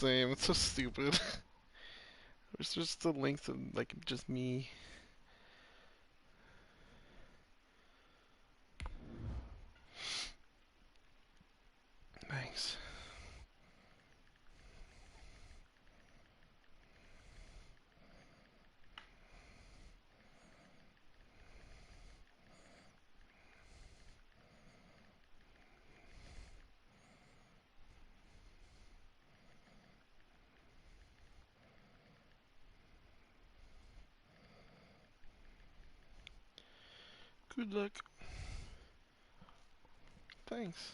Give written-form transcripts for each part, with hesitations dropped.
Same. It's so stupid. It's just the length of like just me. Thanks. Good luck. Thanks.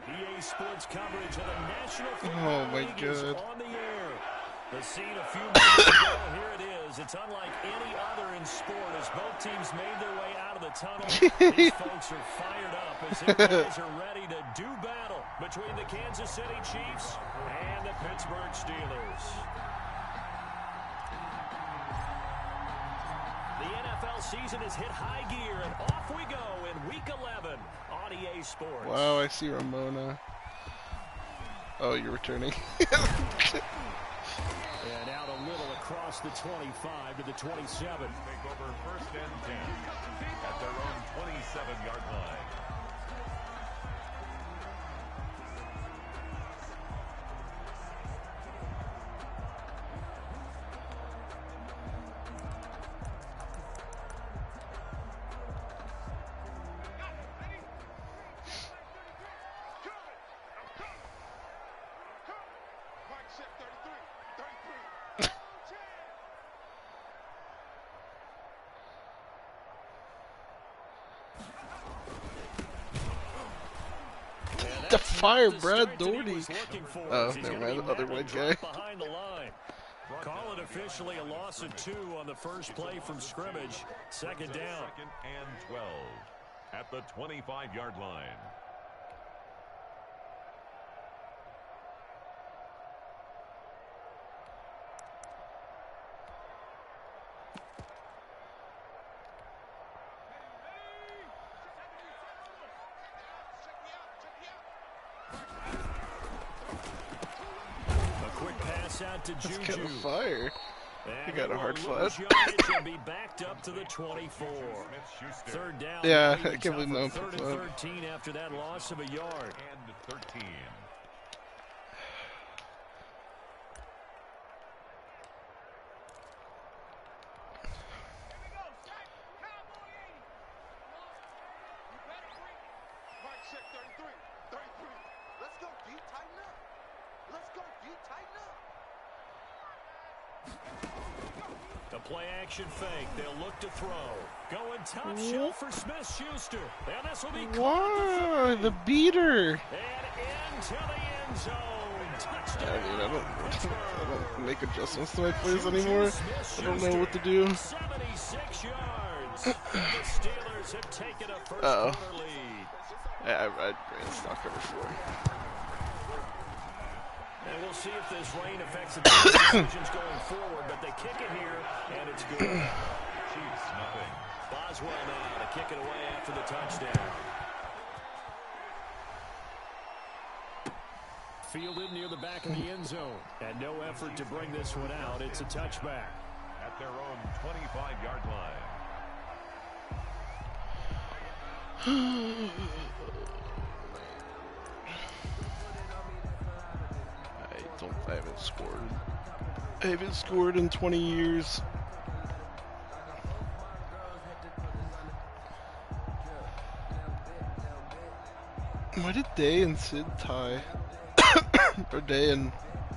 EA Sports coverage of the National Oh Football my League is god. on the air. The scene a few minutes ago, here it is. It's unlike any other in sport as both teams made their way out of the tunnel. These folks are fired up as their guys are ready to do battle between the Kansas City Chiefs and the Pittsburgh Steelers. The NFL season has hit high gear, and off we go in Week 11 on EA Sports. Wow, I see Ramona. Oh, you're returning. And out a little across the 25 to the 27. Take over 1st and 10 at their own 27-yard line. To fire Brad Doherty. Oh, never mind. The other white guy. Call it officially a loss of 2 on the first play from scrimmage. Second down. 2nd and 12 at the 25-yard line. Out to That's Juju. kind of fire. He got a hard flat. Will be backed up to the 24. Third down. Yeah, I can't believe no one Third picked and up. 13 after that loss of a yard. And 13. The play action fake. They'll look to throw. Going top shelf for Smith-Schuster. And this will be Wow, the beater. And into the end zone. Touchdown. I mean, I don't make adjustments to my plays anymore. I don't know what to do. 76 yards. The Steelers have taken a first Uh-oh. quarter lead. I ran stock cover 4. And we'll see if this rain affects the decisions going forward, but they kick it here, and it's good. Chiefs, nothing. Boswell now to kick it away after the touchdown. Fielded near the back of the end zone. And no effort to bring this one out. It's a touchback. At their own 25-yard line. I haven't scored. I haven't scored in 20 years. Why did Day and Sid tie? Or Day and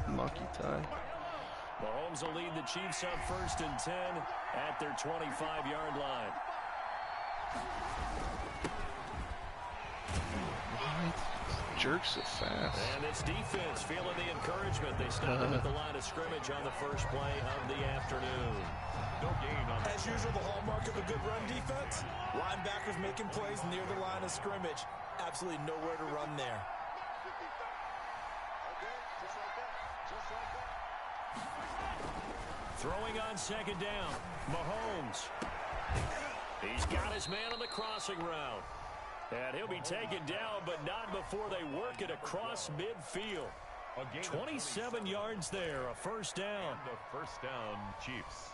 Maki tie? Mahomes will lead the Chiefs on 1st and 10 at their 25-yard line. Why jerks so fast? And this defense feeling the encouragement. They stopped them at the line of scrimmage on the first play of the afternoon. No gain on As usual, the hallmark of a good run defense, linebackers making plays near the line of scrimmage. Absolutely nowhere to run there. Throwing on second down, Mahomes. He's got his man on the crossing route. And he'll be taken down, but not before they work it across midfield. 27 yards there, a first down. And a first down, Chiefs.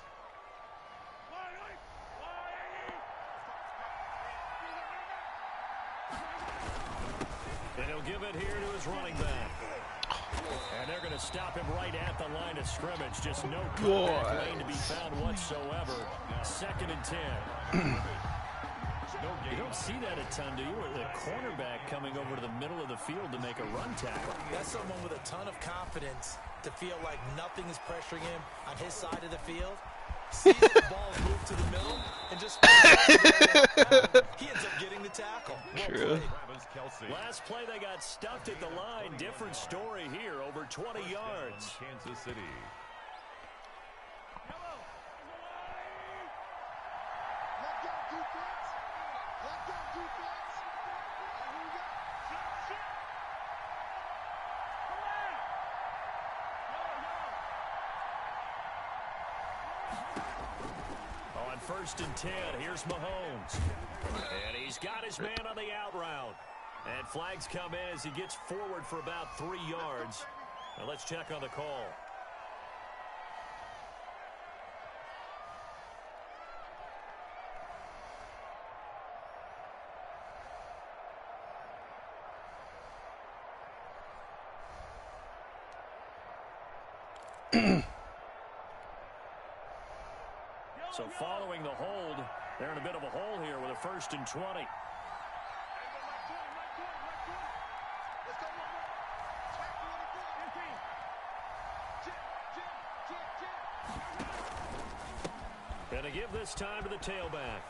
And he'll give it here to his running back. And they're going to stop him right at the line of scrimmage. Just no cutback lane to be found whatsoever. 2nd and 10. You don't see that a ton, do you? Or the cornerback coming over to the middle of the field to make a run tackle. That's someone with a ton of confidence to feel like nothing is pressuring him on his side of the field. Sees the ball move to the middle and just he ends up getting the tackle. True. Last play they got stuffed at the line. Different story here, over 20 yards. Kansas City. On 1st and 10, here's Mahomes. And he's got his man on the out route. And flags come in as he gets forward for about 3 yards. Now let's check on the call. So following the hold, they're in a bit of a hole here with a 1st and 20. And they give this time to the tailback.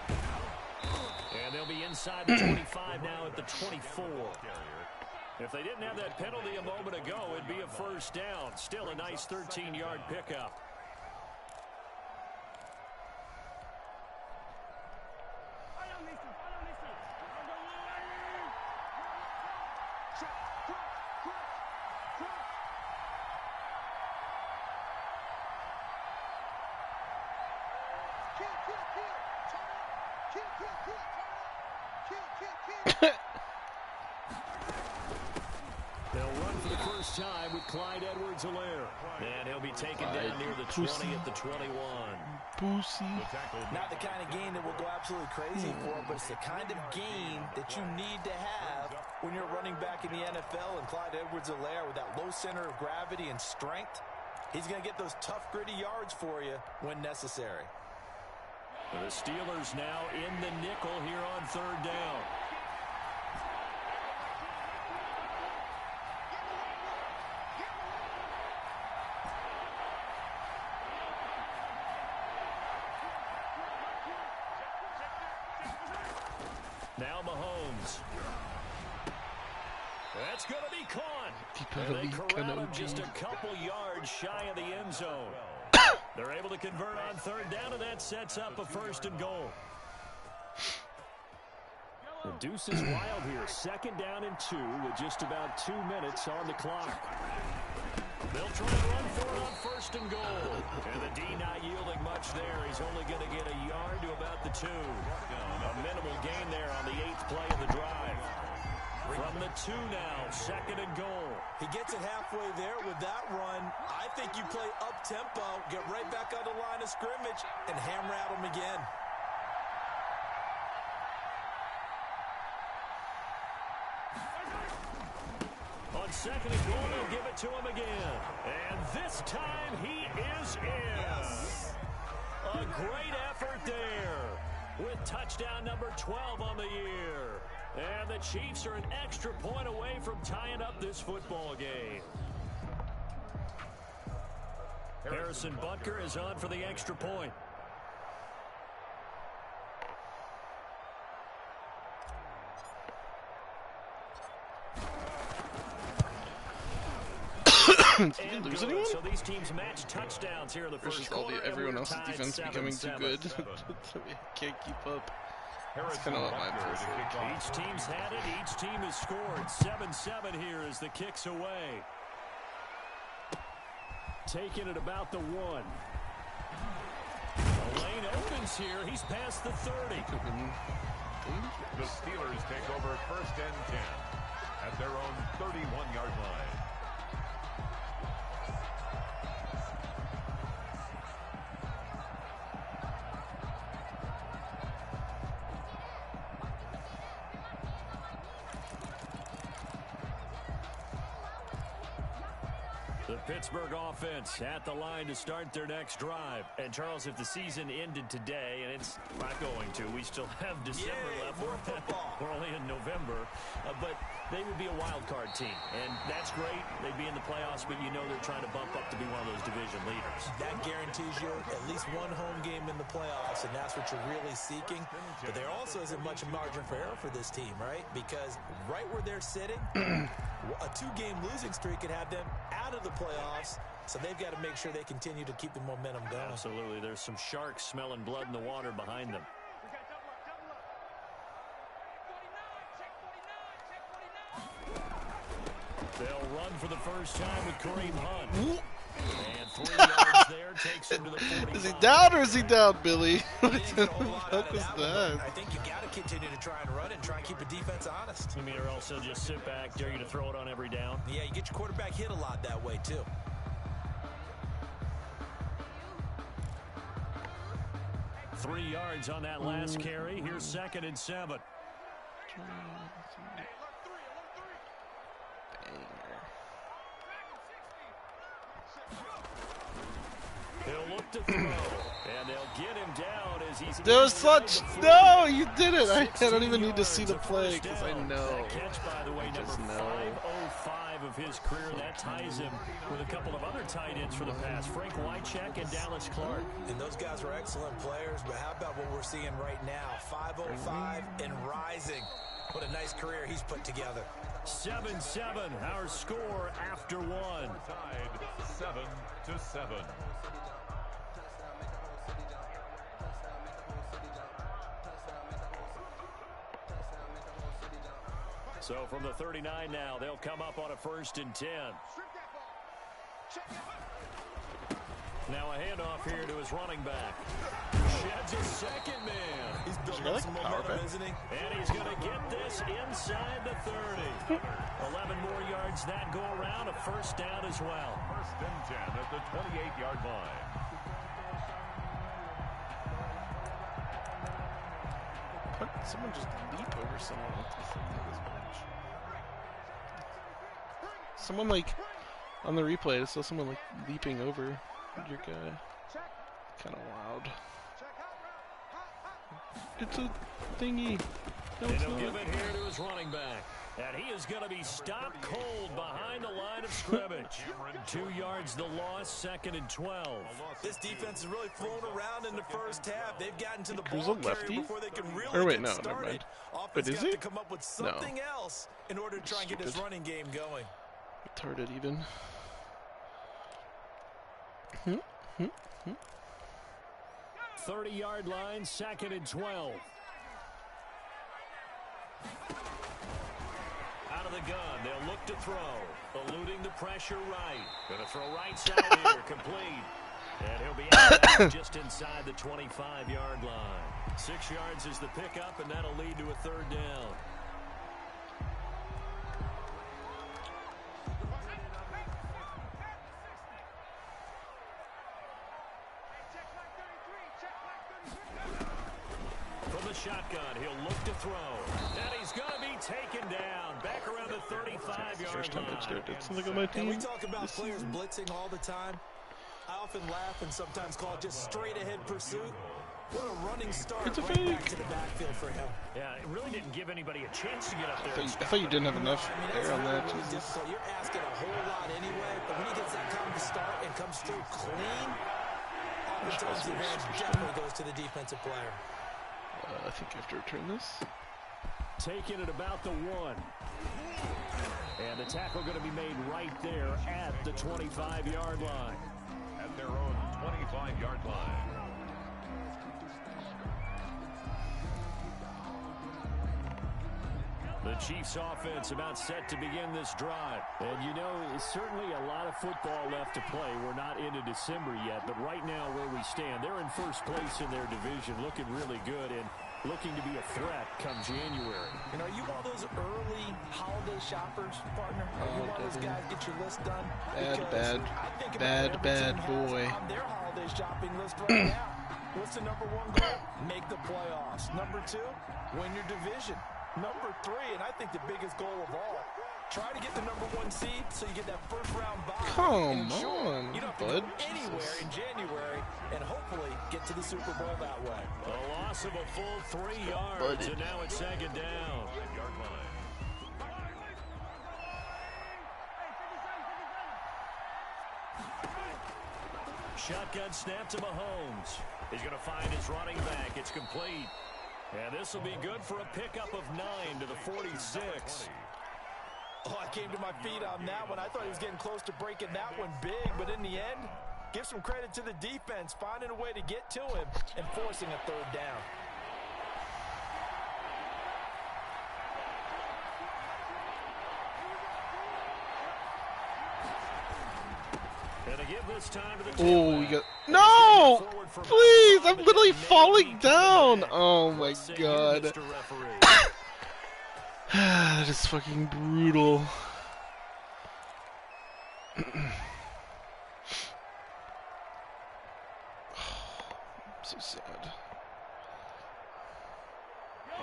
And they'll be inside the 25 now at the 24. If they didn't have that penalty a moment ago, it'd be a first down. Still a nice 13-yard pickup. They'll run for the first time with Clyde Edwards-Helaire. And he'll be taken down near the 20 at the 21. Pussy. Not the kind of game that will go absolutely crazy for, but it's the kind of game that you need to have when you're running back in the NFL. And Clyde Edwards-Helaire, with that low center of gravity and strength, he's going to get those tough, gritty yards for you when necessary. The Steelers now in the nickel here on 3rd down. Now Mahomes. That's going to be caught. And they corral him just a couple yards shy of the end zone. They're able to convert on 3rd down, and that sets up a 1st and goal. The deuce is wild here. 2nd down and 2 with just about 2 minutes on the clock. They'll try to run for it on 1st and goal. And the D not yielding much there. He's only going to get a yard to about the 2. A minimal gain there on the 8th play of the drive. From the 2 now, 2nd and goal. He gets it halfway there with that run. I think you play up-tempo, get right back on the line of scrimmage, and hammer at him again. On 2nd and goal, they'll give it to him again. And this time he is in. A great effort there with touchdown number 12 on the year. And the Chiefs are an extra point away from tying up this football game. Harrison Butker is on for the extra point. Did we lose anyone? So these teams match touchdowns here in the first quarter. Everyone else's defense becoming too good. We can't keep up. That's kind of what my feels like. Each team's had it. Each team has scored. 7-7 here as the kick's away. Taking it about the 1. The lane opens here. He's past the 30. The Steelers take over 1st and 10 at their own 31-yard line. The Pittsburgh offense at the line to start their next drive. And, Charles, if the season ended today, and it's not going to, we still have December left. We're only in November. But they would be a wild card team. And that's great. They'd be in the playoffs, but you know they're trying to bump up to be one of those division leaders. That guarantees you at least one home game in the playoffs, and that's what you're really seeking. But there also isn't much margin for error for this team, right? Because right where they're sitting, a 2-game losing streak could have them out of the playoffs, so they've got to make sure they continue to keep the momentum going. Absolutely. There's some sharks smelling blood in the water behind them. They'll run for the first time with Kareem Hunt. And 3 yards there takes him to the 45. Is he down or is he down, Billy? What the fuck was that? I think you got to continue to try and run and try and keep the defense honest. You mean, or also just sit back, dare you to throw it on every down? Yeah, you get your quarterback hit a lot that way, too. Three yards on that last carry. Here's 2nd and 7. He'll look to throw, and they'll get him down as he's... There was such... No, you did it. I don't even need to see the play because I know. That catch, by the way, number 505 of his career. That ties him with a couple of other tight ends for the pass. Frank Wycheck and Dallas Clark. And those guys are excellent players, but how about what we're seeing right now? 505 and rising. What a nice career he's put together. 7-7, our score after one. Tied 7-7. So from the 39 now, they'll come up on a 1st and 10. Now a handoff here to his running back. Sheds a second man. He's building up some momentum, isn't he? And he's going to get this inside the 30. 11 more yards that go around, a 1st down as well. 1st and 10 at the 28-yard line. What? Someone just leap over someone. What the fuck that was? Someone like on the replay, I saw someone like leaping over your guy. Kind of loud. It's a thingy. No, it's he'll not. give it here to his running back. And he is going to be stopped cold behind the line of scrimmage. 2 yards the loss, 2nd and 12. This defense is really flown around in the first half. They've gotten to the Who's ball a lefty? carrier before they can really Or wait, get no, never started. mind. Offense But is got he? to come up with something else in order to try and get this running game going. Retarded even. 30-yard line, 2nd and 12. Out of the gun, they'll look to throw. Eluding the pressure right. Going to throw right side here, complete. And he'll be out of that just inside the 25-yard line. 6 yards is the pickup, and that'll lead to a 3rd down. From the shotgun, he'll look to throw. And he's going to be taken down. Back around the 35-yard First time line. touchdown did something on my And we team. talk about players blitzing all the time. I often laugh and sometimes call it just straight-ahead pursuit. What a running start It's a right fake. back to the backfield for him. Yeah, it really didn't give anybody a chance to get up there. I thought you didn't have enough I mean, that's air on that. really Jesus. difficult. You're asking a whole lot anyway, but when he gets that kind of start and comes through clean, oftentimes the advantage definitely goes to the defensive player. I think I have to return this. Taking it about the 1. And the tackle going to be made right there at the 25-yard line. At their own 25-yard line. The Chiefs offense about set to begin this drive. And you know, certainly a lot of football left to play. We're not into December yet, but right now where we stand, they're in first place in their division, looking really good. And looking to be a threat come January. You know, are you one of those early holiday shoppers, partner? Are you one of those guys get your list done? Bad boy. On their holiday shopping list right now. What's the number one goal? Make the playoffs. Number two, win your division. Number three, and I think the biggest goal of all, try to get the number one seed so you get that first round bye. Come on, you don't have bud. to go anywhere in January and hopefully get to the Super Bowl that way. A loss of a full 3 yards, and now it's second down. 9-yard line. Shotgun snap to Mahomes. He's going to find his running back. It's complete. And this will be good for a pickup of 9 to the 46. Oh, I came to my feet on that one. I thought he was getting close to breaking that one big, but in the end, give some credit to the defense, finding a way to get to him and forcing a third down. And to give this time to the Oh, you got no! Please, I'm literally falling down. Oh my god. That is fucking brutal. So sad.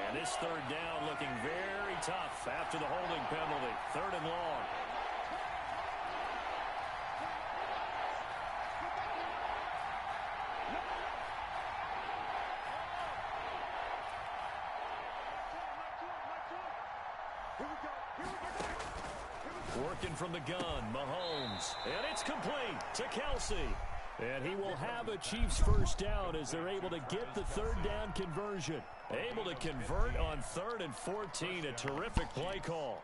And this third down looking very tough after the holding penalty. 3rd and long. Working from the gun, Mahomes. And it's complete to Kelsey. And he will have a Chiefs first down as they're able to get the third down conversion. Able to convert on 3rd and 14. A terrific play call.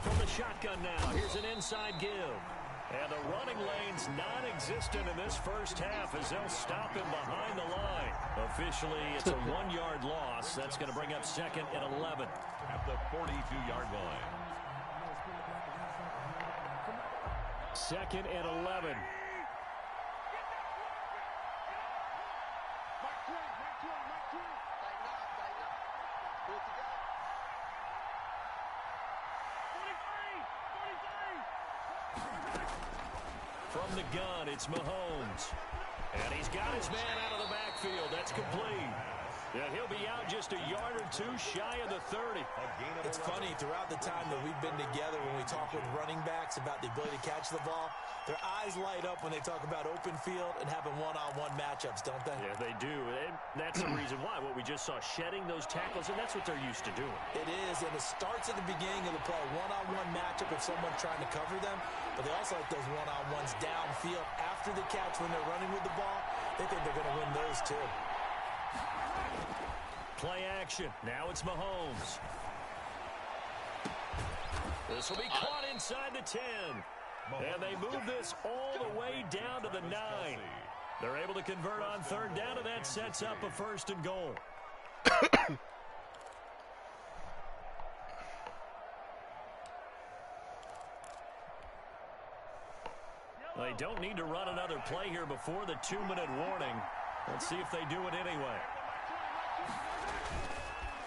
From the shotgun now, here's an inside give. And the running lane's non-existent in this first half as they'll stop him behind the line. Officially, it's a 1-yard loss. That's going to bring up 2nd and 11. At the 42-yard line. 2nd and 11. From the gun, it's Mahomes. And he's got his man out of the backfield. That's complete. Yeah, he'll be out just a yard or two shy of the 30. It's funny, throughout the time that we've been together, when we talk with running backs about the ability to catch the ball, their eyes light up when they talk about open field and having one-on-one matchups, don't they? Yeah, they do. And that's the reason why. What we just saw, shedding those tackles, and that's what they're used to doing. It is, and it starts at the beginning of the play. One-on-one matchup if someone's trying to cover them, but they also like those one-on-ones downfield after the catch when they're running with the ball. They think they're going to win those too. Play action. Now it's Mahomes. This will be caught inside the 10. And they move this all the way down to the 9. They're able to convert on 3rd down, and that sets up a 1st and goal. They don't need to run another play here before the 2-minute warning. Let's see if they do it anyway.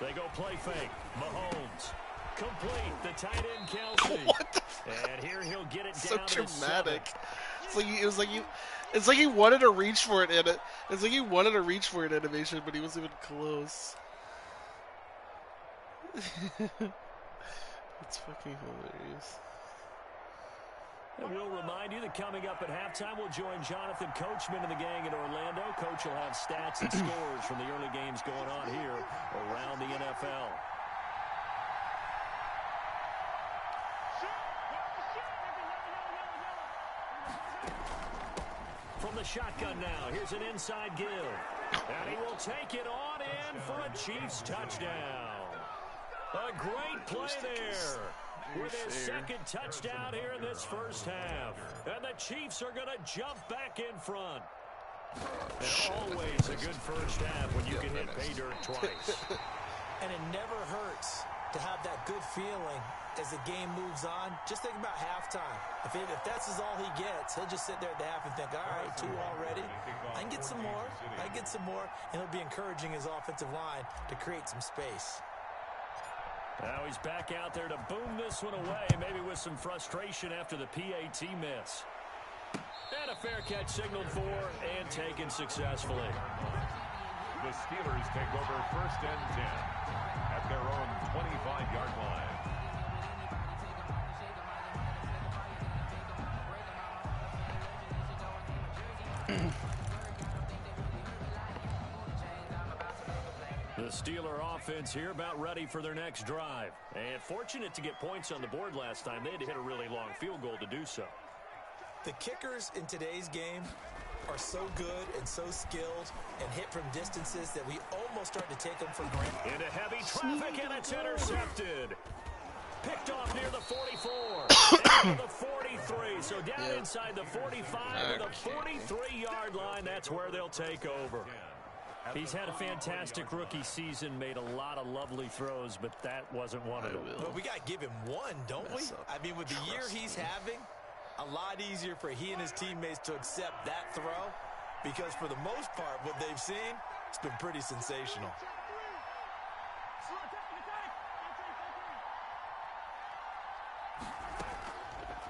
They go play fake. Mahomes. Complete. The tight end, Kelsey. What the and here he'll get it so down to dramatic. 7. It's like he wanted to reach for it in it. It's like he wanted to reach for it animation, but he wasn't even close. It's fucking hilarious. And we'll remind you that coming up at halftime, we'll join Jonathan Coachman and the gang in Orlando. Coach will have stats and scores from the early games going on here around the NFL. From the shotgun now, here's an inside give. And he will take it on in for a Chiefs touchdown. A great play there with his second touchdown here in this first half. And the Chiefs are going to jump back in front. And always a good first half when you can hit pay dirt twice. And it never hurts to have that good feeling as the game moves on. Just think about halftime. If that's all he gets, he'll just sit there at the half and think, all right, 2 already. I can get some more. I can get some more. And he'll be encouraging his offensive line to create some space. Now he's back out there to boom this one away, maybe with some frustration after the PAT miss. And a fair catch signaled for and taken successfully. The Steelers take over 1st and 10 at their own 25-yard line. The Steeler offense here about ready for their next drive. And fortunate to get points on the board last time. They had to hit a really long field goal to do so. The kickers in today's game are so good and so skilled and hit from distances that we almost start to take them for granted. Into heavy traffic, and it's intercepted. Picked off near the 44. Down to the 43. So down inside the 45 to the 43-yard line. That's where they'll take over. He's had a fantastic rookie season, made a lot of lovely throws, but that wasn't one of them. But we got to give him one, don't we? I mean, with the year he's having, a lot easier for he and his teammates to accept that throw because for the most part, what they've seen, it's been pretty sensational.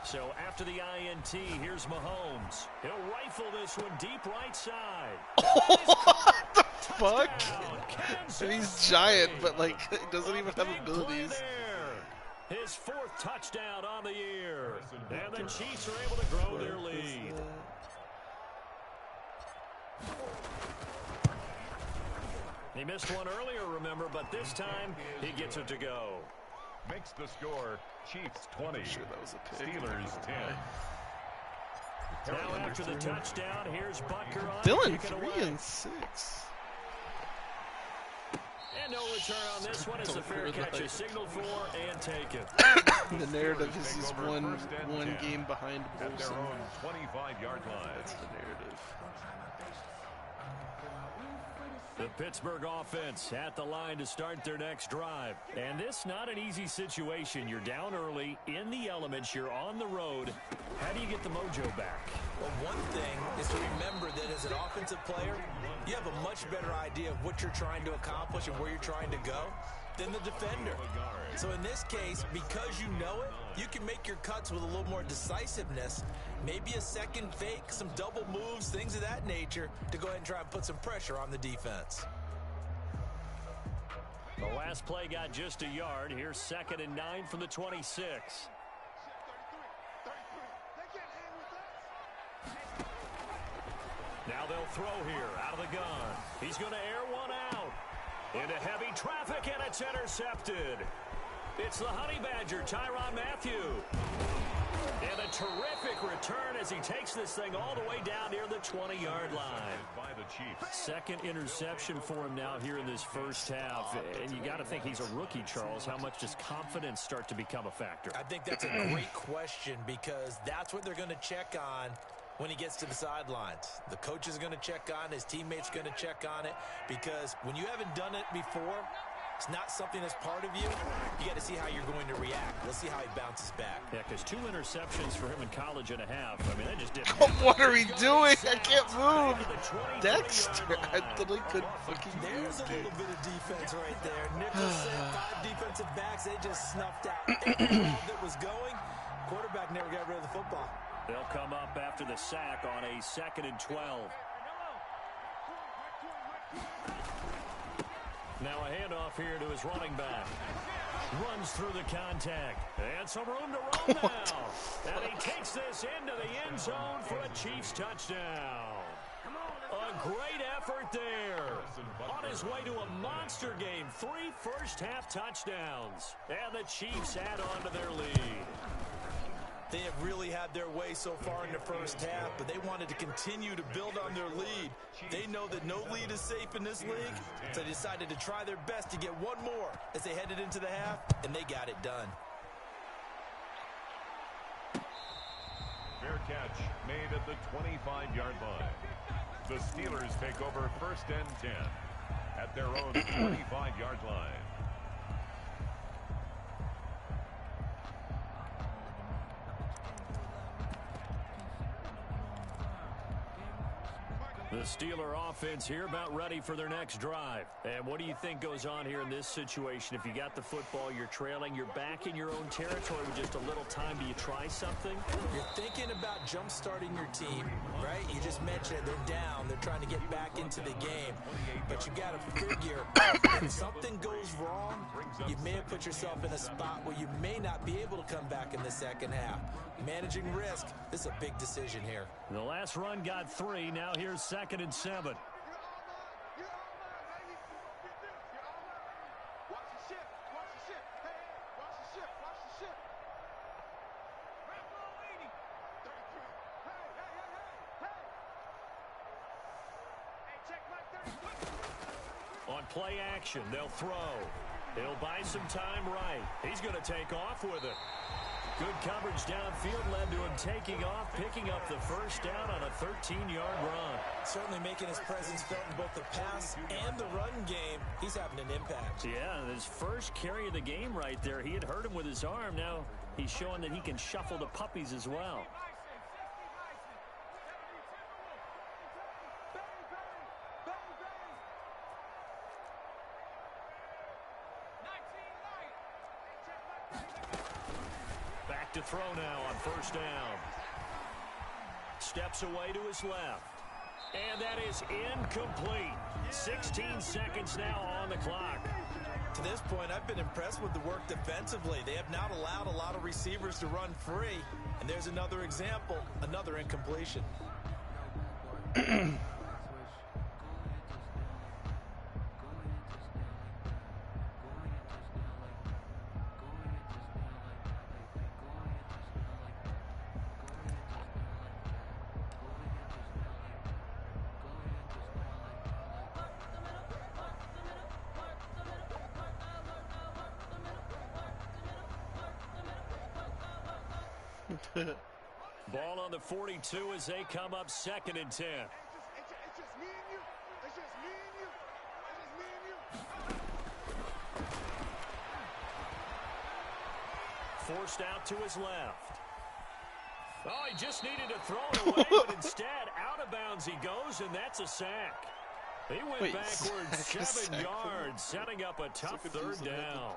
So after the INT, here's Mahomes. He'll rifle this one deep right side. What the fuck? And he's giant, but like he doesn't even have abilities. His 4th touchdown on the year. And the Chiefs are able to grow their lead. He missed one earlier, remember, but this time he gets it to go. Makes the score Chiefs 20, Sure that was a pick. Steelers 10. Now after the touchdown, here's Butker on. Dylan 3 and 6. And no return on this one as the fair catch is signaled for and taken. The narrative is he's one game behind At their Wilson. own 25-yard line. That's the narrative. The Pittsburgh offense at the line to start their next drive. And this not an easy situation. You're down early, in the elements, you're on the road. How do you get the mojo back? Well, one thing is to remember that as an offensive player, you have a much better idea of what you're trying to accomplish and where you're trying to go than the defender. So in this case, because you know it, you can make your cuts with a little more decisiveness, maybe a second fake, some double moves, things of that nature, to go ahead and try and put some pressure on the defense. The last play got just a yard. Here's 2nd and 9 from the 26. Now they'll throw here out of the gun. He's going to air one out. Into heavy traffic, and it's intercepted. It's the Honey Badger, Tyrann Mathieu. And a terrific return as he takes this thing all the way down near the 20-yard line. By the Chiefs. 2nd interception for him now here in this first half. And you got to think he's a rookie, Charles. How much does confidence start to become a factor? I think that's a great question because that's what they're going to check on when he gets to the sidelines. The coach is going to check on it. His teammates going to check on it because when you haven't done it before, it's not something that's part of you. You got to see how you're going to react. Let's see how he bounces back. Yeah, because 2 interceptions for him in college and a half. I mean, that just didn't What are we doing? I can't move. Dexter, I literally couldn't fucking There's move, a little dude. bit of defense right there. Nicholson, 5 defensive backs. They just snuffed out every ball that was going. Quarterback never got rid of the football. They'll come up after the sack on a 2nd and 12. Now a handoff here to his running back. Runs through the contact. And some room to run now. And he takes this into the end zone for a Chiefs touchdown. A great effort there. On his way to a monster game. 3 first-half touchdowns. And the Chiefs add on to their lead. They have really had their way so far in the first half, but they wanted to continue to build on their lead. They know that no lead is safe in this league, so they decided to try their best to get one more as they headed into the half, and they got it done. Fair catch made at the 25-yard line. The Steelers take over 1st and 10 at their own 25-yard line. The Steeler offense here about ready for their next drive. And what do you think goes on here in this situation? If you got the football, you're trailing, you're back in your own territory with just a little time. Do you try something? You're thinking about jump-starting your team, right? You just mentioned it. They're down. They're trying to get back into the game. But you got to figure if something goes wrong, you may have put yourself in a spot where you may not be able to come back in the second half. Managing risk, this is a big decision here. The last run got 3. Now here's 2nd and 7. On play action, they'll throw. He'll buy some time right. He's going to take off with it. Good coverage downfield led to him taking off, picking up the first down on a 13-yard run. Certainly making his presence felt in both the pass and the run game. He's having an impact. Yeah, his first carry of the game right there. He had hurt him with his arm. Now he's showing that he can shuffle the puppies as well. To throw now on first down. Steps away to his left. And that is incomplete. 16 seconds now on the clock. To this point, I've been impressed with the work defensively. They have not allowed a lot of receivers to run free. And there's another example, another incompletion. Ball on the 42 as they come up 2nd and 10. It's just me and you. It's just me and you. It's just me and you. Forced out to his left. Oh, he just needed to throw it away, but instead out of bounds he goes, and that's a sack. He went backwards 7 yards, setting up a tough 3rd down.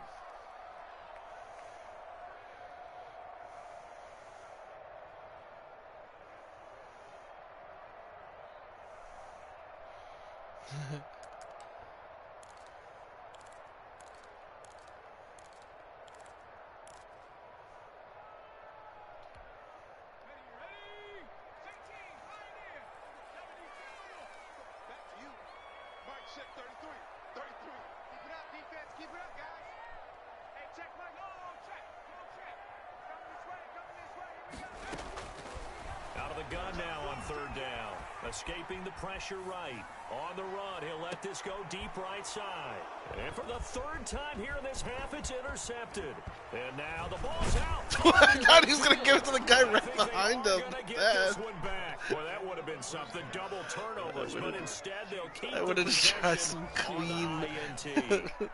Gun now on 3rd down. Escaping the pressure right. On the run, he'll let this go deep right side. And for the 3rd time here in this half, it's intercepted. And now the ball's out. I thought he was going to give it to the guy right behind him. Get this one back. Well, that would have been something. Double turnovers, but instead they'll keep I would have just tried some clean.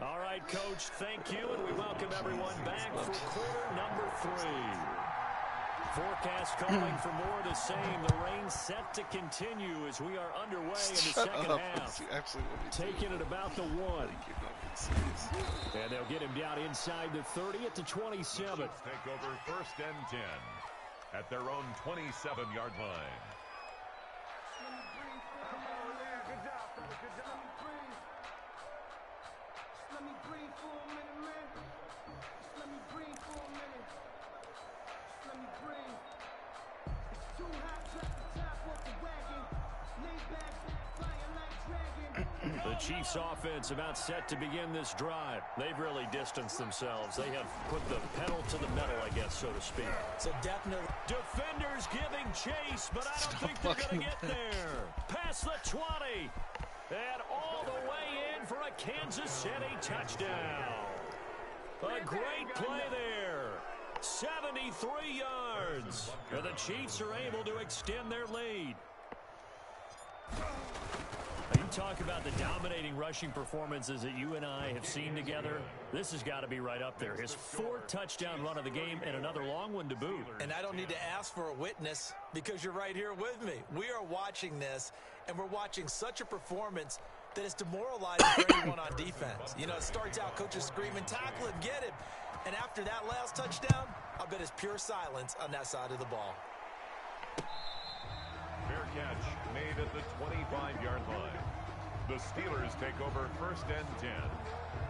All right, Coach, thank you, and we welcome everyone back for quarter number 3. Forecast calling for more of the same. The rain set to continue as we are underway in the second half. Taking it about the 1. And they'll get him down inside the 30 at the 27. Take over 1st and 10 at their own 27-yard line. The The Chiefs offense about set to begin this drive. They've really distanced themselves. They have put the pedal to the metal, I guess, so to speak. So definitely. Defenders giving chase, but I don't think they're going to get there. Past the 20. And all the way in for a Kansas City touchdown. A great play there. 73 yards. And the Chiefs are able to extend their lead. You talk about the dominating rushing performances that you and I have seen together. This has got to be right up there. His 4th touchdown run of the game and another long one to boot. And I don't need to ask for a witness because you're right here with me. We are watching this, and we're watching such a performance that is demoralizing for anyone on defense. You know, it starts out coaches screaming, tackle him, get him. And after that last touchdown, I bet it's pure silence on that side of the ball. Fair catch made at the 25-yard line. The Steelers take over 1st and 10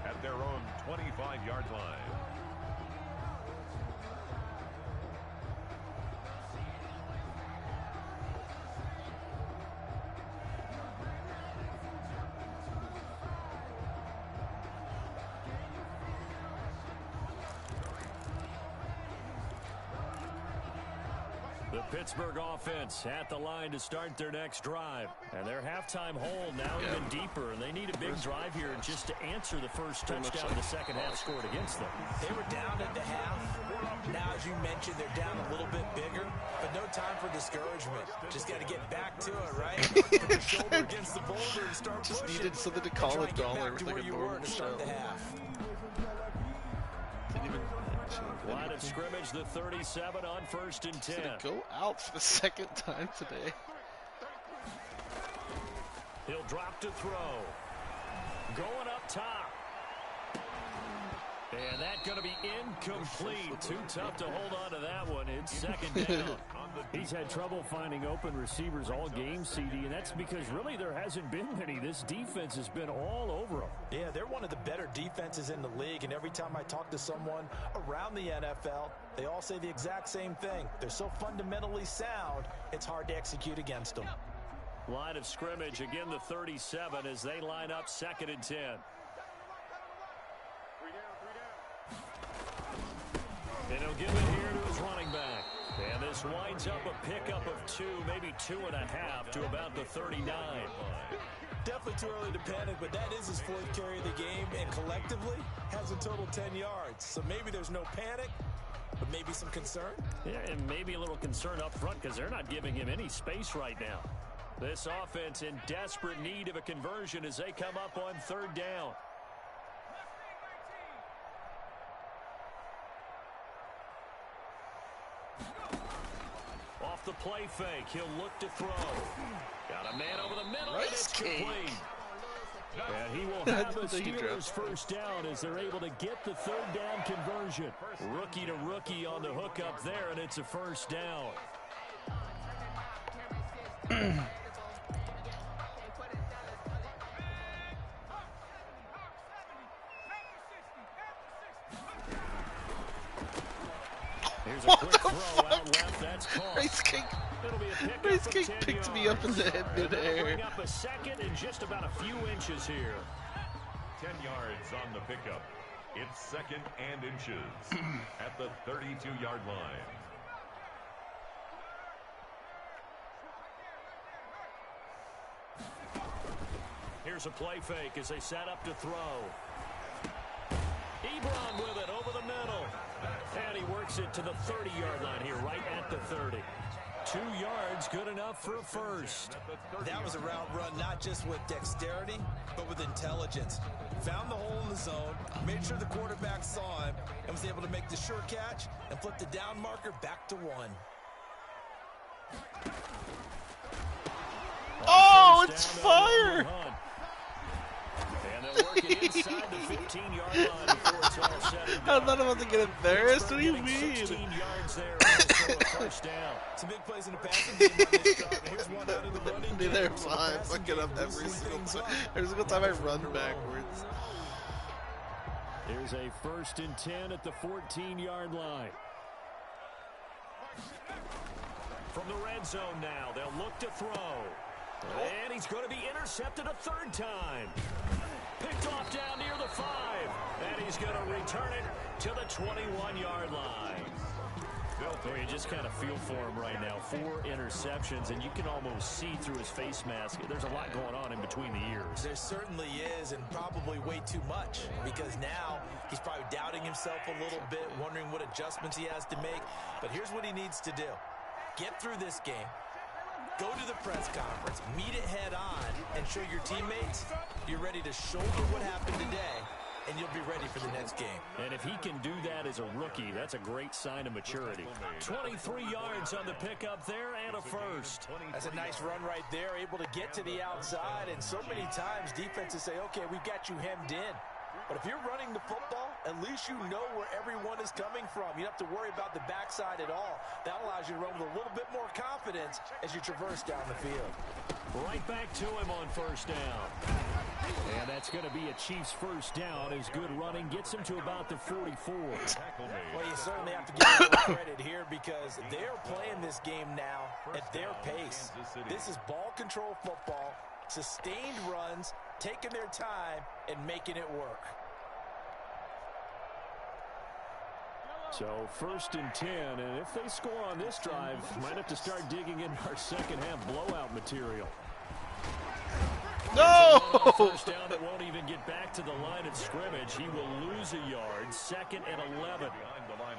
at their own 25-yard line. The Pittsburgh offense at the line to start their next drive. And their halftime hole now even deeper. And they need a big drive here just to answer the first touchdown the second half scored against them. They were down at the half. Now, as you mentioned, they're down a little bit bigger. But no time for discouragement. Just got to get back to it, right? Put your shoulder against the boulder and start Just pushing. needed something to call a dollar with like a normal to show. start the half. Didn't even Line of scrimmage, the 37 on 1st and 10. Gonna go out for the 2nd time today. He'll drop to throw. Going up top. And that's going to be incomplete. Too tough to hold on to that one. It's 2nd down. He's had trouble finding open receivers all game, CD, and that's because really there hasn't been many. This defense has been all over them. Yeah, they're one of the better defenses in the league, and every time I talk to someone around the NFL, they all say the exact same thing. They're so fundamentally sound, it's hard to execute against them. Line of scrimmage, again the 37 as they line up 2nd and 10. And he'll give it here to his running back. And this winds up a pickup of 2, maybe 2.5 to about the 39. Definitely too early to panic, but that is his 4th carry of the game, and collectively has a total 10 yards. So maybe there's no panic, but maybe some concern. Yeah, and maybe a little concern up front because they're not giving him any space right now. This offense in desperate need of a conversion as they come up on 3rd down. Off the play fake, he'll look to throw. Got a man over the middle, and it's complete. And he will have a Steelers 1st down as they're able to get the 3rd down conversion. Rookie to rookie on the hookup there, and it's a 1st down. Here's a quick throw out left. That's caught. Race King. It'll be a pickup Race of King 10 picked me yards. up in the head And they'll midair. bring up a 2nd and just about a few inches here. 10 yards on the pickup. It's 2nd and inches at the 32-yard line. Here's a play fake as they set up to throw. Ebron with it over the middle. And he works it to the 30-yard line here, right at the 30. 2 yards, good enough for a 1st. That was a route run not just with dexterity, but with intelligence. Found the hole in the zone, made sure the quarterback saw him, and was able to make the sure catch and flip the down marker back to 1. Oh, First it's down, fire! And they'll work it inside the 15-yard line before it's all said and I'm done. not about to get embarrassed. What do you Getting 16 mean? yards there, also a 1st down. Some big plays in the passing game on this drive. Here's one out of the running game. Neither So am the I. passing Fuck it up game every loosening single things time. up. Every single time I run backwards. Here's a 1st and 10 at the 14-yard line. From the red zone now, they'll look to throw. And he's going to be intercepted a third time. Picked off down near the 5. And he's going to return it to the 21-yard line. Well, you just kind of feel for him right now. 4 interceptions, and you can almost see through his face mask. There's a lot going on in between the ears. There certainly is, and probably way too much, because now he's probably doubting himself a little bit, wondering what adjustments he has to make. But here's what he needs to do. Get through this game. Go to the press conference, meet it head on, and show your teammates you're ready to shoulder what happened today, and you'll be ready for the next game. And if he can do that as a rookie, that's a great sign of maturity. 23 yards on the pickup there and a first. That's a nice run right there, able to get to the outside, and so many times defenses say, okay, we've got you hemmed in. But if you're running the football, at least you know where everyone is coming from. You don't have to worry about the backside at all. That allows you to run with a little bit more confidence as you traverse down the field. Right back to him on first down. And that's going to be a Chiefs first down. His good running gets him to about the 44. Well, you certainly have to give them credit here because they're playing this game now at their pace. This is ball control football, sustained runs, taking their time and making it work. So first and 10, and if they score on this drive, might have to start digging in our second half blowout material. No! First down that won't even get back to the line of scrimmage. He will lose a yard. 2nd and 11.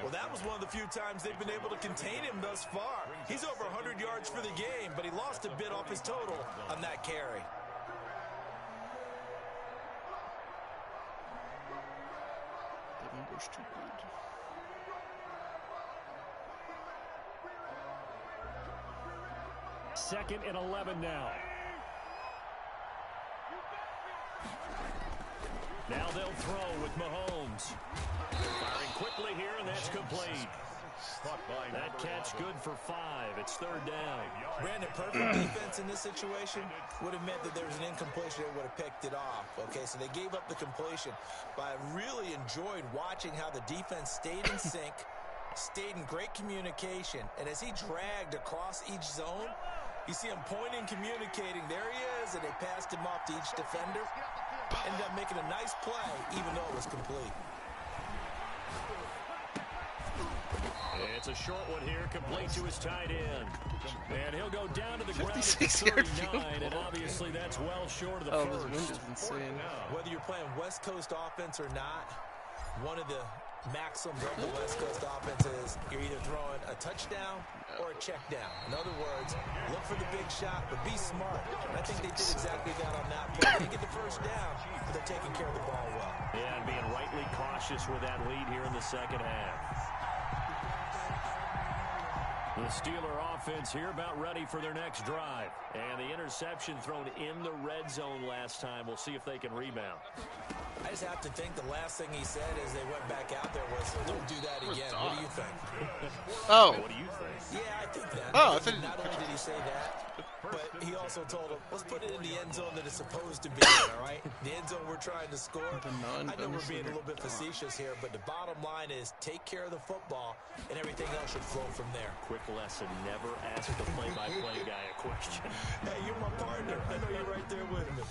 Well, that was one of the few times they've been able to contain him thus far. He's over 100 yards for the game, but he lost a bit off his total on that carry. Too good. Second and 11 now. Now they'll throw with Mahomes. Firing quickly here, and that's complete. That catch good for 5. It's 3rd down. Brandon, perfect defense in this situation would have meant that there was an incompletion that would have picked it off. Okay, so they gave up the completion. But I really enjoyed watching how the defense stayed in sync, stayed in great communication. And as he dragged across each zone, you see him pointing, communicating. There he is, and they passed him off to each defender. Ended up making a nice play, even though it was complete. It's a short one here, complete to his tight end. And he'll go down to the ground at the 56-yard field 39, and goal. obviously that's well short of the Oh, this wind first. is insane. Whether you're playing West Coast offense or not, one of the maxims of the West Coast offense is you're either throwing a touchdown or a check down. In other words, look for the big shot, but be smart. And I think they did exactly that on that play. They get the first down, but they're taking care of the ball well. Yeah, and being rightly cautious with that lead here in the second half. The Steeler offense here about ready for their next drive. And the interception thrown in the red zone last time. We'll see if they can rebound. I just have to think the last thing he said as they went back out there was, don't do that again. What do you think? Oh. What do you think? Yeah, I think that. Oh, I thought Not only did he say that, but he also told him, let's put it in the end zone that it's supposed to be in, all right? The end zone we're trying to score. I know we're being a little bit facetious here, but the bottom line is take care of the football, and everything else should flow from there. Quick lesson, never ask the play-by-play guy a question. Hey, you're my partner. I know you're right there with me.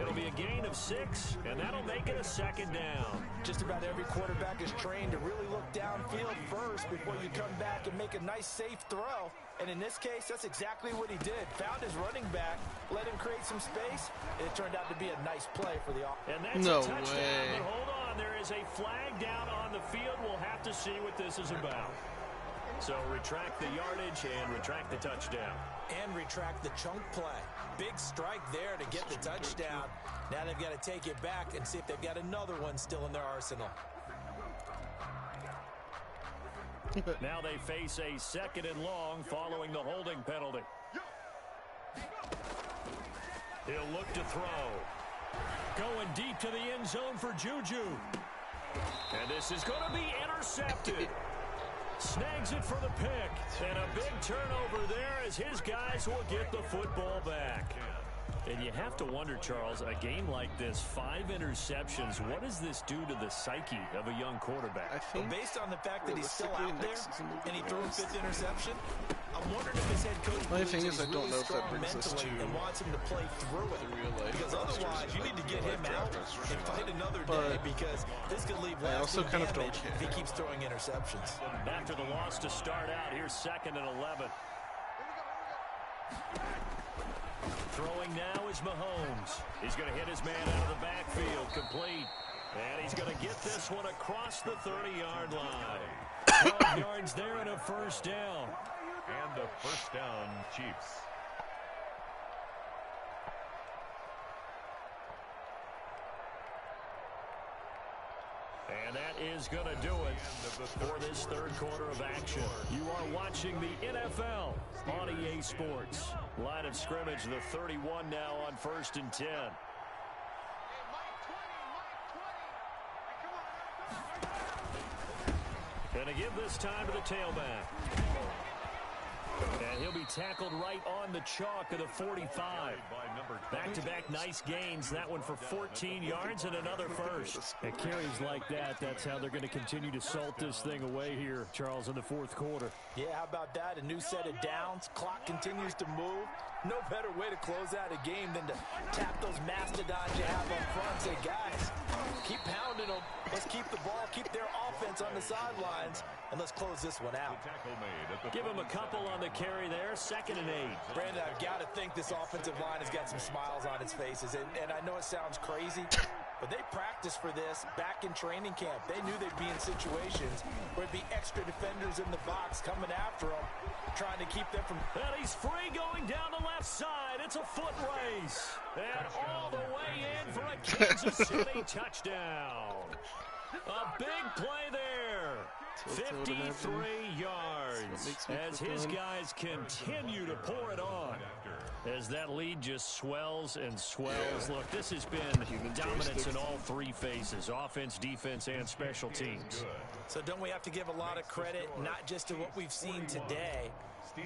It'll be a gain of 6, and that'll make it a 2nd down. Just about every quarterback is trained to really look downfield first before you come back and make a nice, safe throw. And in this case, that's exactly what he did. Found his running back, let him create some space, and it turned out to be a nice play for the offense. And that's No a touchdown, way. but hold on. There is a flag down on the field. We'll have to see what this is about. So retract the yardage and retract the touchdown. And retract the chunk play. Big strike there to get the touchdown. Now they've got to take it back and see if they've got another one still in their arsenal. Now they face a 2nd and long following the holding penalty. He'll look to throw. Going deep to the end zone for Juju. And this is going to be intercepted. Snags it for the pick. And a big turnover there as his guys will get the football back. And you have to wonder, Charles, a game like this, 5 interceptions, what does this do to the psyche of a young quarterback? I think Based on the fact that he's still realistically, out there next season will be and he the throws Rams. 5th interception, I'm wondering if his head coach My believes thing that is, he's I don't really know if that strong brings us mentally to and wants him to play through it. the real life Because rosters otherwise, you and need to the get real him life out draft rosters. and fight another But day because this could leave I also lasting kind of don't damage care. if he keeps throwing interceptions. After the loss to start out, here's 2nd and 11. Throwing now is Mahomes. He's going to hit his man out of the backfield, complete. And he's going to get this one across the 30-yard line. 12 yards there and a 1st down. And a 1st down, Chiefs. And that is going to do it for this 3rd quarter of action. You are watching the NFL on EA Sports. Line of scrimmage, the 31 now on 1st and 10. Going to give this time to the tailback. And he'll be tackled right on the chalk of the 45. Back-to-back nice gains. That one for 14 yards and another 1st. At carries like that, that's how they're going to continue to salt this thing away here, Charles, in the 4th quarter. Yeah, how about that? A new set of downs. Clock continues to move. No better way to close out a game than to tap those mastodons you have up front and say, guys, keep pounding them. Let's keep the ball, keep their offense on the sidelines, and let's close this one out. Give him a couple on the carry there. 2nd and 8. Brandon, I've got to think this offensive line has got some smiles on its faces, and I know it sounds crazy, but they practiced for this back in training camp. They knew they'd be in situations where there'd be extra defenders in the box coming after them, trying to keep them from... And he's free going down the left side. It's a foot race. And all the way in for a Kansas City touchdown. A big play there. 53 yards as his guys continue to pour it on. As that lead just swells and swells. Look, this has been dominance in all 3 phases, offense, defense, and special teams. So don't we have to give a lot of credit, not just to what we've seen today,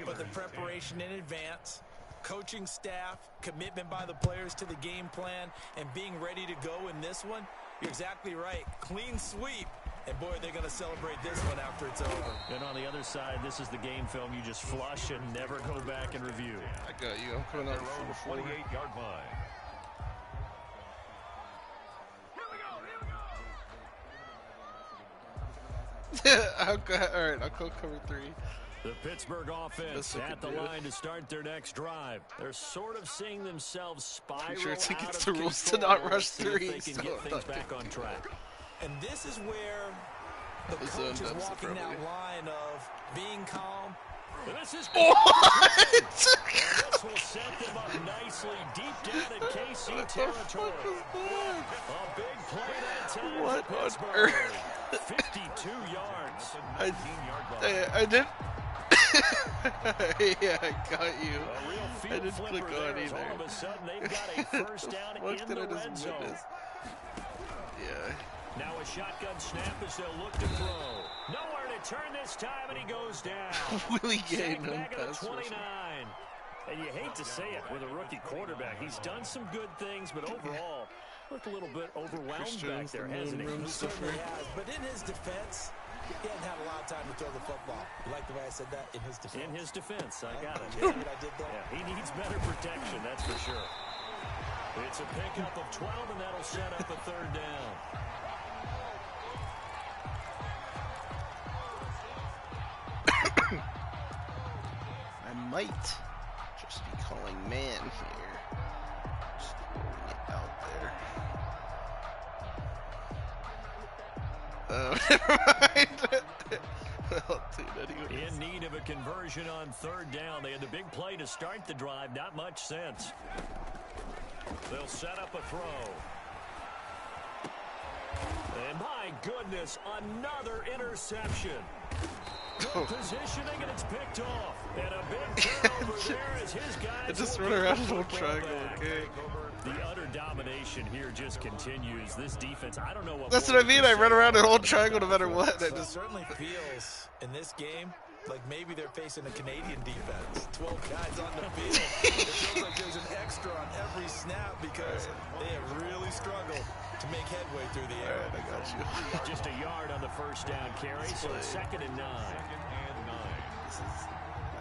but the preparation in advance, coaching staff, commitment by the players to the game plan, and being ready to go in this one? You're exactly right. Clean sweep. And, boy, they're going to celebrate this one after it's over. And on the other side, this is the game film you just flush and never go back and review. I got you. I'm coming out for 28-yard line. I'll go, all right, I'll go cover 3. The Pittsburgh offense at the line to start their next drive. They're sort of seeing themselves spiral Sure it's out against of the rules to control. not rush See if 3, they can so get things not back on track. And this is where the The coach zone is dubs walking that probably. line of being calm. And this is What? this will set them up nicely deep down in KC territory. A big play that time What for on Pittsburgh. earth? 52 yards. I did. Yeah, I got you. A real I field didn't flipper click on there as all either. of a sudden they've got a first down What in did the I just red zone. witness? Yeah. Now a shotgun snap as they'll look to throw. Nowhere to turn this time, and he goes down. Willie Gay, Sacked no back at pass the 29. rush. And you hate to say it with a rookie quarterback. He's done some good things, but overall, looked a little bit overwhelmed Chris back Jones, there, the hasn't he? moon room He certainly stiffer. has. But in his defense, he hasn't had a lot of time to throw the football. You like the way I said that? In his defense. In his defense, I got it. You see what I did there? Yeah, he needs better protection, that's for sure. It's a pickup of 12, and that'll set up a 3rd down. I might just be calling man here. Just throwing it out there. Never mind. Well, dude, anyways. In need of a conversion on 3rd down. They had the big play to start the drive. Not much sense. They'll set up a throw. And my goodness, another interception. Good positioning, and it's picked off. And a big turnover there as his guys... I just will run get around the a little football triangle, back. okay? The utter domination here just continues. This defense, I don't know what... That's more what I we mean. can I say run around an about old it. triangle no matter what. I So it just certainly feels in this game like maybe they're facing a Canadian defense. 12 guys on the field. It feels like there's an extra on every make headway through the air. Alright, I got you. Just a yard on the first down carry, so it's 2nd and 9. This is...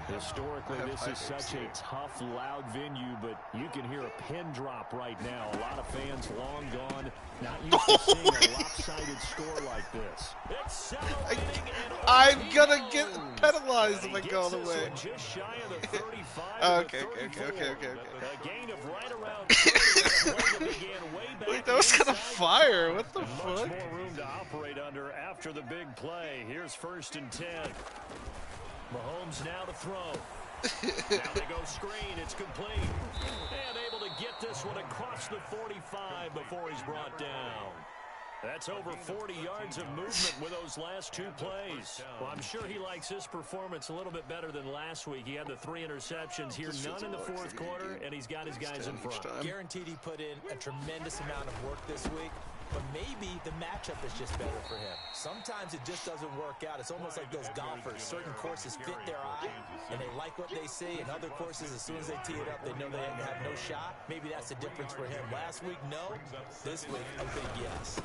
Historically, this is such a tough, loud venue, but you can hear a pin drop right now. A lot of fans long gone, not used to seeing a lopsided score like this. I'm gonna get penalized if I go all the way. Just shy of the 35 Okay. A gain of right around 30. Wait, that was kind of fire. What the Much fuck? more room to operate under after the big play. Here's 1st and 10. Mahomes now to throw. Now they go screen. It's complete. And able to get this one across the 45 before he's brought down. That's over 40 yards of movement with those last 2 plays. Well, I'm sure he likes his performance a little bit better than last week. He had the 3 interceptions here, none in the 4th quarter, and he's got his guys in front. Guaranteed he put in a tremendous amount of work this week, but maybe the matchup is just better for him. Sometimes it just doesn't work out. It's almost like those golfers. Certain courses fit their eye, and they like what they see, and other courses, as soon as they tee it up, they know they have no shot. Maybe that's the difference for him. Last week, no. This week, a big yes.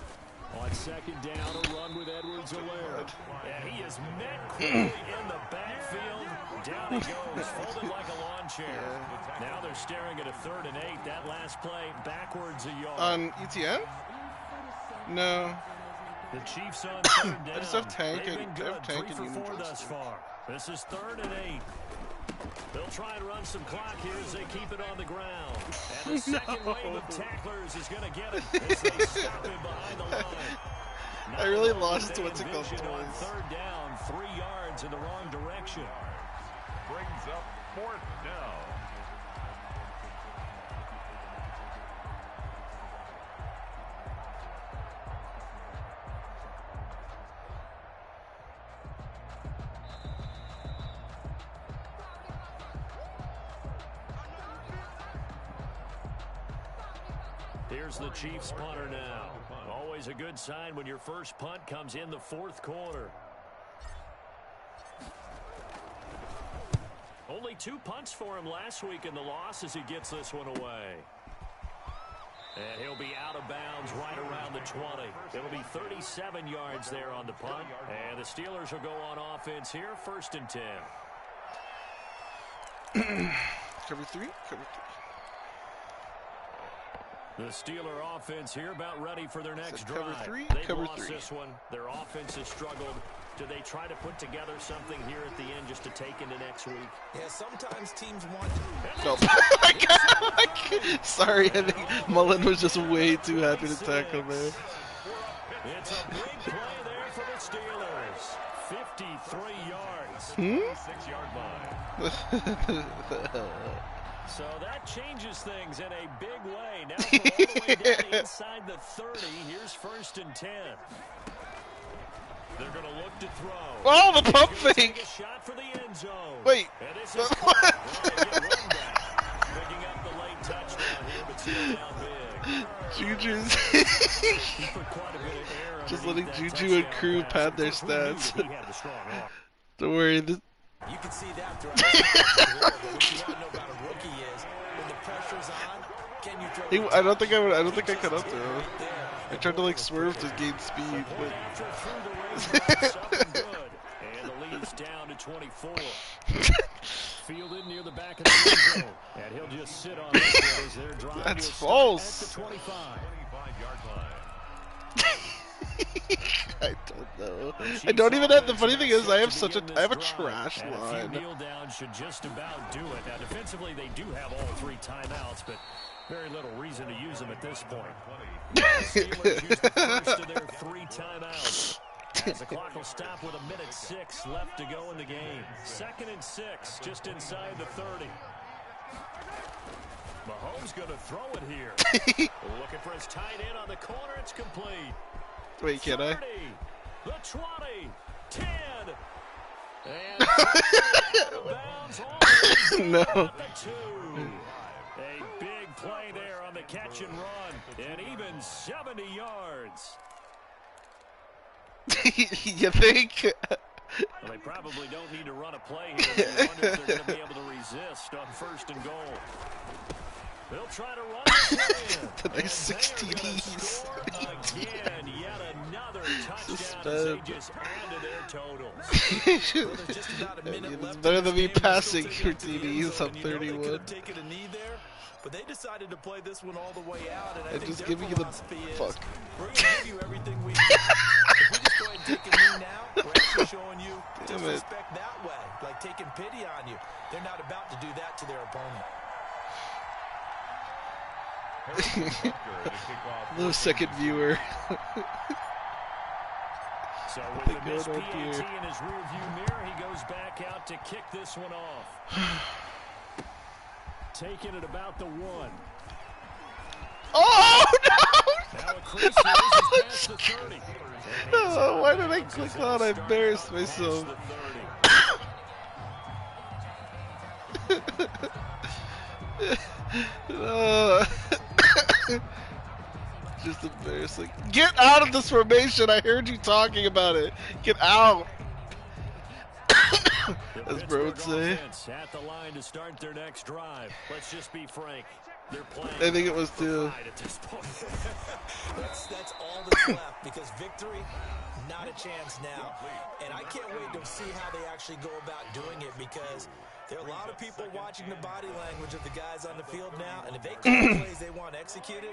On 2nd down, a run with Edwards-Helaire. And he is met quickly in the backfield. Down he goes, folded like a lawn chair. Now they're staring at a 3rd and 8. That last play, backwards a yard. On ETN? No. The Chiefs on 3rd down. I just have Tank They've and- been I good, have Tank 3 and for 4 Unit thus far. This is 3rd and 8. They'll try and run some clock here as they keep it on the ground. And the second wave of tacklers is going to get it as they stop him behind the line. I really Not lost they what's it called envisioned on twice. 3rd down, 3 yards in the wrong direction. Brings up 4th down. Here's the Chiefs punter now. Always a good sign when your first punt comes in the 4th quarter. Only 2 punts for him last week in the loss as he gets this one away. And he'll be out of bounds right around the 20. It'll be 37 yards there on the punt. And the Steelers will go on offense here, 1st and 10. Cover 3? Cover 3. The Steeler offense here about ready for their next Cover drive. 3, They've cover lost 3. this one. Their offense has struggled. Do they try to put together something here at the end just to take into next week? Yeah, sometimes teams want Nope. Sorry, I think Mullen was just way too happy to tackle, man. It's a big play there for the Steelers. 53 yards. 6-yard line. So that changes things in a big way. Now from all the way down inside the 30, here's 1st and 10. They're going to look to throw. Oh, the pump He's gonna take fake! a shot for the end zone. Wait. And this is caught. Picking up the late touchdown here, but still down big. Juju's He put quite a bit of air just underneath letting that Juju and touchdown crew pass. pad their Of course, we knew stats. that he had the strong arm. Don't worry, this, You can see that throughout his career, but what you want to know about a rookie is when the pressure's on, can you throw I don't think I would. I don't think I cut up Just there. did it right there. I tried to like swerve to gain speed, but After through the range, something good. And the lead's down to 24. Fielded near the back of the end zone. And he'll just sit on this one as their drive That's will start false. at the 25. 25-yard line. I don't know. I don't even have. The funny thing is, I have such a. I have a trash And a few line. kneel downs should just about do it. Now, defensively, they do have all 3 timeouts, but very little reason to use them at this point. The Steelers use the first of their 3 timeouts. As the clock will stop with 1:06 left to go in the game. 2nd and 6, just inside the 30. Mahomes going to throw it here. Looking for his tight end on the corner. It's complete. Wait, can I? 30, the 20, 10, and bounds all No. at the 2. A big play there on the catch and run, and even 70 yards. You think? Well, they probably don't need to run a play here. They wonder if they're going to be able to resist on 1st and goal. They'll try to run this one in. The nice And 16 they're gonna Ds. score again, yet another touchdown as they just added their totals. Well, there's just about a minute It's left better in than this me game. They're passing still for taking it to the end TDs. zone. I'm You know they could 31. have taken a knee there, but they decided to play this one all the way out, and I And think just their give me the philosophy is, fuck. we're going to give you everything we got. If we just go ahead and take a knee now, we're actually showing you Damn it. disrespect that way, like taking pity on you. They're not about to do that to their opponent. Harrison Butker to kick off Little second viewer. So with They the go missed up PAT here. in his rearview mirror, he goes back out to kick this one off. Taking it about the 1. Oh Now a crease past the 30. no! Oh, why did I click on? I embarrassed myself. Just embarrassing. Get out of this formation! I heard you talking about it. Get out! As bro would say. At the line to start their next drive. Let's just be frank. They're playing. I think it was too. At this point. That's all that's left, because victory, not a chance now. And I can't wait to see how they actually go about doing it, because there are a lot of people watching the body language of the guys on the field now, and if they call the plays they want executed,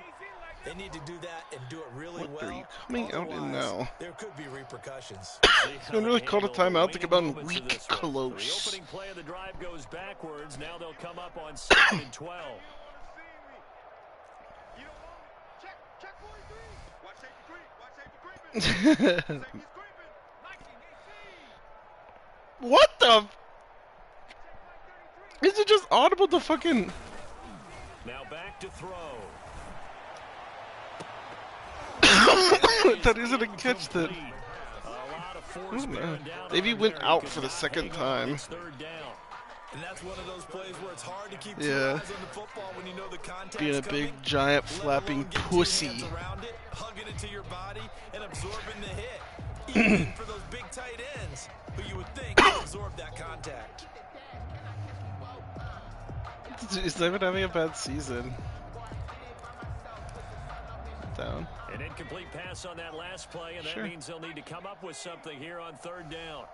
they need to do that and do it really What well. are you coming out in Otherwise, now? there could be repercussions. Someone really called a timeout to come on weak The close. opening play of the drive goes backwards. Now they'll come up on 2nd and 12. You don't want me. Check 43. Watch safety creep. Watch safety creeping. Safety's creeping. 19, 18. What the? Is it just audible to fucking? Now back to throw. I thought he was gonna catch that. A lot of force I don't know. bearing down Maybe on went there. out Could for the not second hang on. time. It's 3rd down. And that's one of those plays where it's hard to keep Yeah. two eyes on the football when you know the contact's Being a coming, big giant let flapping alone get two pussy. hands around it, hugging it to your body, and absorbing the hit. Even for those big tight ends, who you would think would absorb that contact. He's not even having a bad season. Down. An incomplete pass on that last play, and that Sure. means they'll need to come up with something here on 3rd down.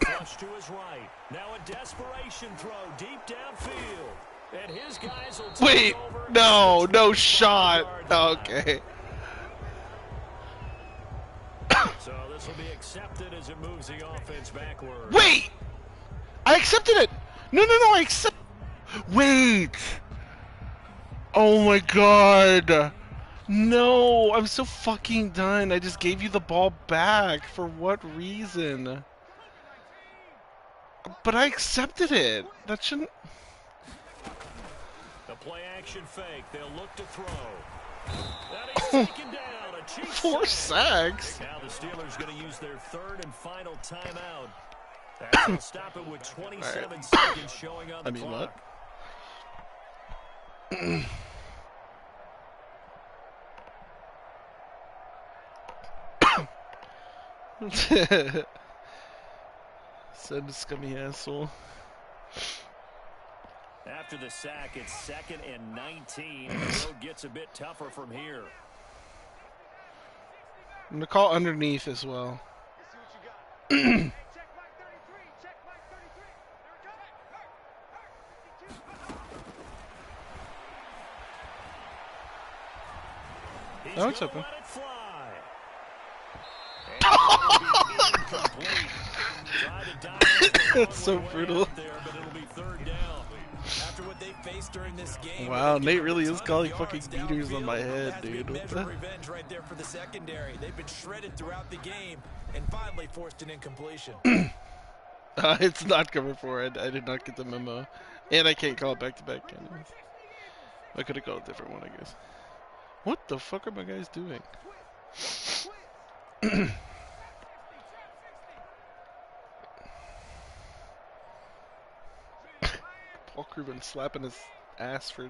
Flush to his right. Now a desperation throw deep downfield. And his guys will take Wait, over. no, no shot. Okay. So this will be accepted as it moves the offense backward. Wait! I accepted it! No, I accept. Wait! Oh my god! No, I'm so fucking done. I just gave you the ball back. For what reason? But I accepted it. That shouldn't. The play action fake. They'll look to throw. That is taken down. A cheap 4 sack. sacks? Now the Steelers going to use their 3rd and final timeout. That will stop it with 27 seconds showing on the clock. What? Said scummy asshole. After the sack, it's 2nd and 19. The road gets a bit tougher from here. I'm gonna call underneath as well. Check mark 33. Check mark 33. They're coming. He's Oh, it's gonna open. let it fly. And it'll be incomplete. Try to dive the That's so long way brutal. out there, but it'll be 3rd down. After what they faced during this game, Wow, where they Nate gave up really a is ton calling of fucking yards beaters on my downfield, head, that has to be dude. a What measure the? of revenge right there for the secondary. They've been shredded throughout the game and finally forced an incompletion. It's not cover 4. I did not get the memo. And I can't call it back-to-back. Anyways. I could have called a different one, I guess. What the fuck are my guys doing? Paul Crew been slapping his ass for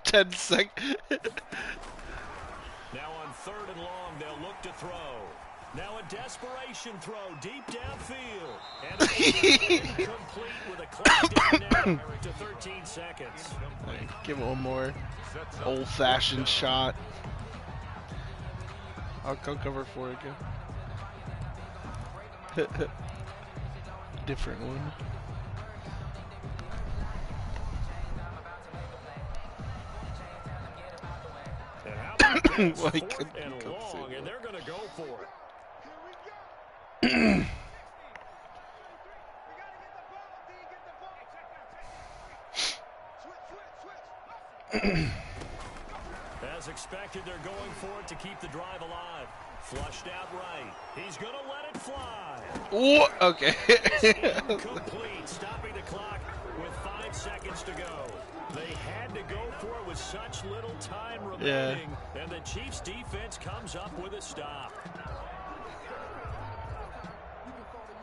10 seconds. Now on 3rd and long, they'll look to throw. Now a desperation throw deep downfield. And it's incomplete with a clock down now to 13 seconds. Give it one more old-fashioned shot. I'll cover for it again. Different one. And how about this? Like, Fourth and long, and they're going to go for it. Here we go. We gotta get the ball, D. Get the ball. Switch. As expected, they're going for it to keep the drive alive. Flushed out right. He's going to let it fly. Oh, okay. Incomplete, stopping the clock with 5 seconds to go. They had to go for it with such little time remaining, and the Chiefs' defense comes up with a stop.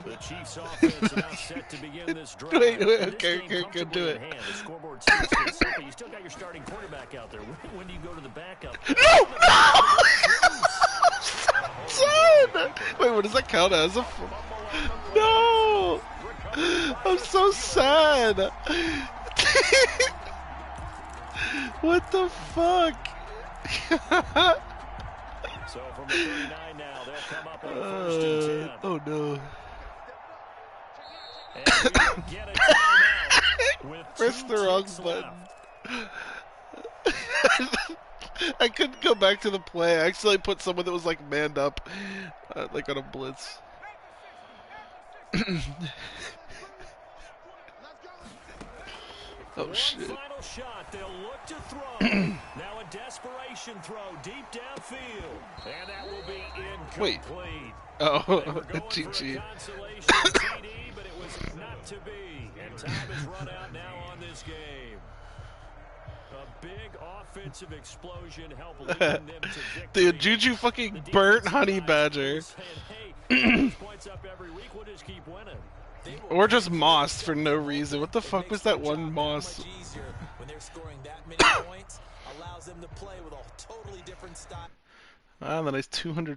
The Chiefs' offense now set to begin this drive. Wait, And okay, this game okay, good, do comfortably it. in hand. The scoreboard seems to be simple. You still got your starting quarterback out there. When do you go to the backup? No! Son! Wait, what does that count as? No! I'm so sad. What the fuck? So from the 39 now, they'll come up on first and 10. Oh no. And we get a timeout with Press 2 the wrong ticks button. left. I couldn't go back to the play. I actually put someone that was like manned up, like on a blitz. Oh shit. One final shot. They'll look to throw. Now a desperation throw deep downfield. And that will be incomplete. Oh, They were going for a GG. consolation TD, but it was not to be. And time is run out now on this game. A big offensive explosion helped lead them to victory. Dude, Juju fucking burnt Honey Badger. Hey, points up every week. We'll just keep winning. Or just mossed for no reason. What the fuck was that one moss? When they're scoring that many points, allows them to play with a totally different style. Ah, the nice 200